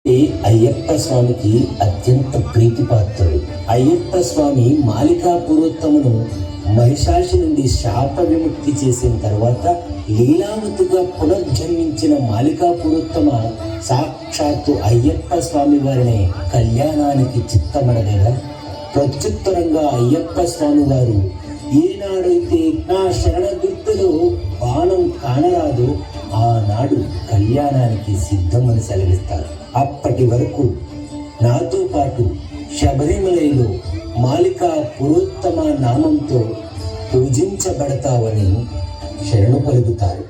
అయ్యప్ప స్వామికి అత్యంత ప్రీతిపాత్రుడు. అయ్యప్ప స్వామి మాలికాపురోత్తమును మహిషాసి నుండి శాప విముక్తి చేసిన తర్వాత లీలావతిగా పునర్జన్మించిన మాలికాపురోత్తమ సాక్షాత్తు అయ్యప్ప స్వామి వారిని కళ్యాణానికి చిత్తమడగగా ప్రత్యుత్తరంగా అయ్యప్ప స్వామి వారు ఏనాడైతే నా శరణ గుర్తులో బాణం కానరాదో ఆనాడు కళ్యాణానికి సిద్ధమని సెలవిస్తారు. అప్పటి వరకు నాతో పాటు శబరిమలలో మాలికా పురోత్తమ నామంతో పూజించబడతావని శరణు పలుకుతారు.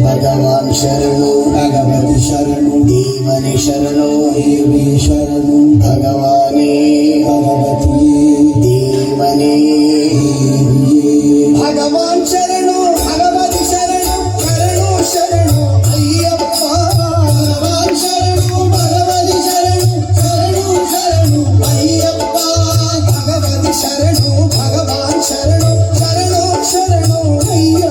భగవాన్ శరణు భగవతి శరణు దేవని శరణు దేవి శరణు భగవానే భగవతి దేవనే భగవాన్ శరణు భగవతి శరణు శరణు శరణు అయ్యప్ప భగవాన్ శరణు భగవతి శరణు శరణు శరణు అయ్యప్ప భగవతి శరణు భగవాన్ శరణు శరణు శరణు అయ్యప్ప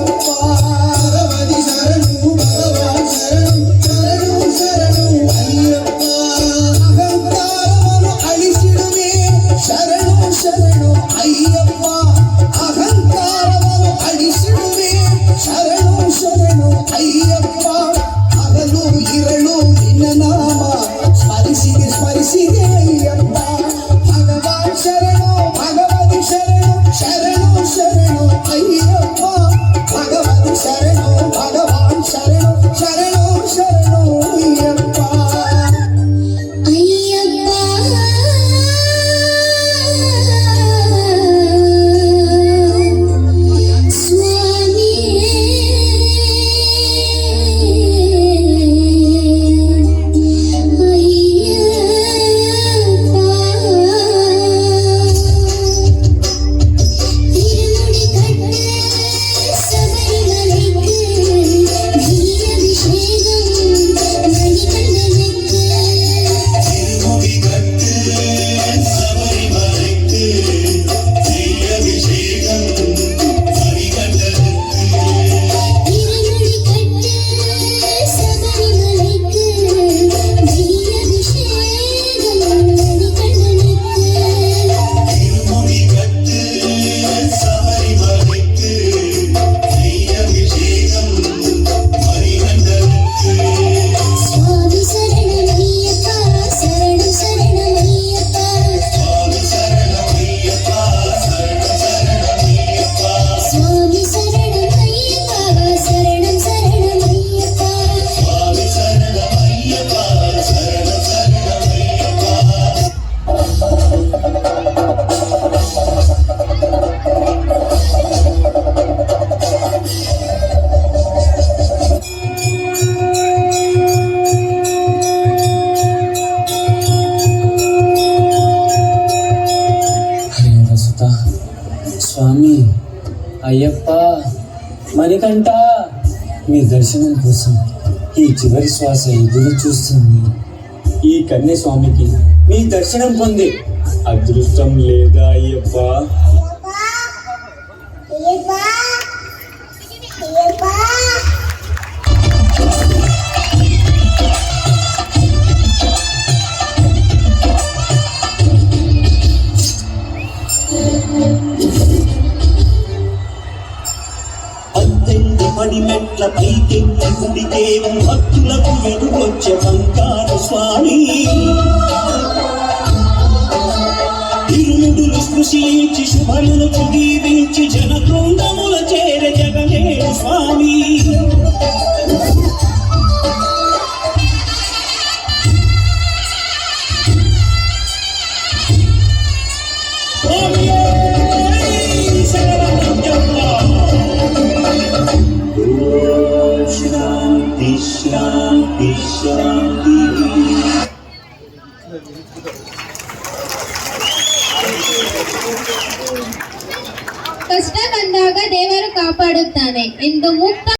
స్వామి అయ్యప్ప మణికంఠ మీ దర్శనం కోసం ఈ చివరి శ్వాస ఎదురు చూస్తుంది. ఈ కన్య స్వామికి మీ దర్శనం పొందే అదృష్టం లేదా అయ్యప్ప? పడిమెట్ల పైకెక్కి గుడికే భక్తులకు వెలుగొచ్చే బంగారు స్వామి ఇరుముడులు స్పృశించి శుభమును దీవించి జనకృందముల చేరే జగమేడు స్వామి. ಕಷ್ಟ ಬಂದಾಗ ದೇವರು ಕಾಪಾಡುತ್ತಾನೆ ಎಂದು ಮುಕ್ತ